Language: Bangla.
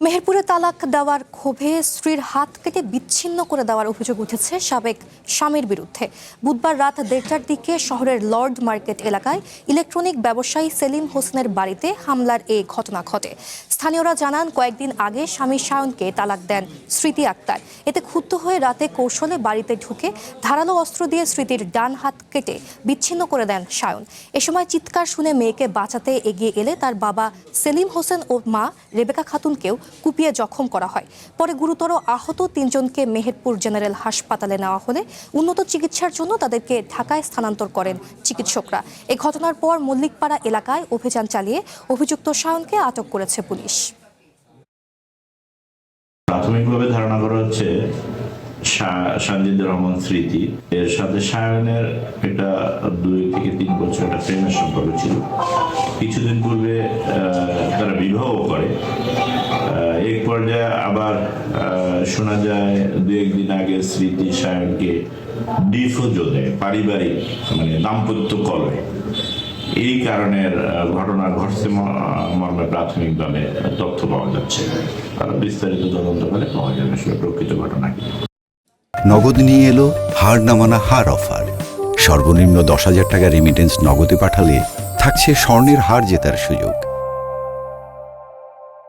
মেহেরপুরে তালাক দেওয়ার ক্ষোভে স্ত্রীর হাত কেটে বিচ্ছিন্ন করে দেওয়ার অভিযোগ উঠেছে সাবেক স্বামীর বিরুদ্ধে। বুধবার রাত 1:30টার দিকে শহরের লর্ড মার্কেট এলাকায় ইলেকট্রনিক ব্যবসায়ী সেলিম হোসেনের বাড়িতে হামলার এই ঘটনা ঘটে। স্থানীয়রা জানান, কয়েকদিন আগে স্বামী সায়নকে তালাক দেন স্মৃতি আক্তার। এতে ক্ষুব্ধ হয়ে রাতে কৌশলে বাড়িতে ঢুকে ধারালো অস্ত্র দিয়ে স্মৃতির ডান হাত কেটে বিচ্ছিন্ন করে দেন সায়ন। এ সময় চিৎকার শুনে মেয়েকে বাঁচাতে এগিয়ে এলে তার বাবা সেলিম হোসেন ও মা রেবেকা খাতুনকেও কুপিয়ে জখম করা হয়। পরে গুরুতর আহত 3 জনকে মেহেরপুর জেনারেল হাসপাতালে নেওয়া হলে উন্নত চিকিৎসার জন্য তাদেরকে ঢাকায় স্থানান্তর করেন চিকিৎসকরা। এই ঘটনার পর মল্লিকপাড়া এলাকায় অভিযান চালিয়ে অভিযুক্ত সায়নকে আটক করেছে পুলিশ। প্রাথমিকভাবে ধারণা করা হচ্ছে সানজিদুর রহমান স্মৃতি এর সাথে সায়নের একটা 2 থেকে 3 বছর একটা প্রেমের সম্পর্ক ছিল। কিছুদিন পূর্বে তারা বিবাহ করে। এক পর্যায়ে আবার শোনা যায় 2-1 দিন আগে স্মৃতি সায়নকে ডিফোজও দেয়, পারিবারিক দাম্পত্য কলহে। এই কারণের ঘটনা ঘটছে মর্মে প্রাথমিকভাবে তথ্য পাওয়া যাচ্ছে। আর বিস্তারিত তদন্ত করে পাওয়া যাবে আসলে প্রকৃত ঘটনা কি। নগদ নিয়ে এলো হার না মানা হার অফার। সর্বনিম্ন 10,000 টাকা রেমিটেন্স নগদে পাঠালে থাকছে স্বর্ণের হার জেতার সুযোগ।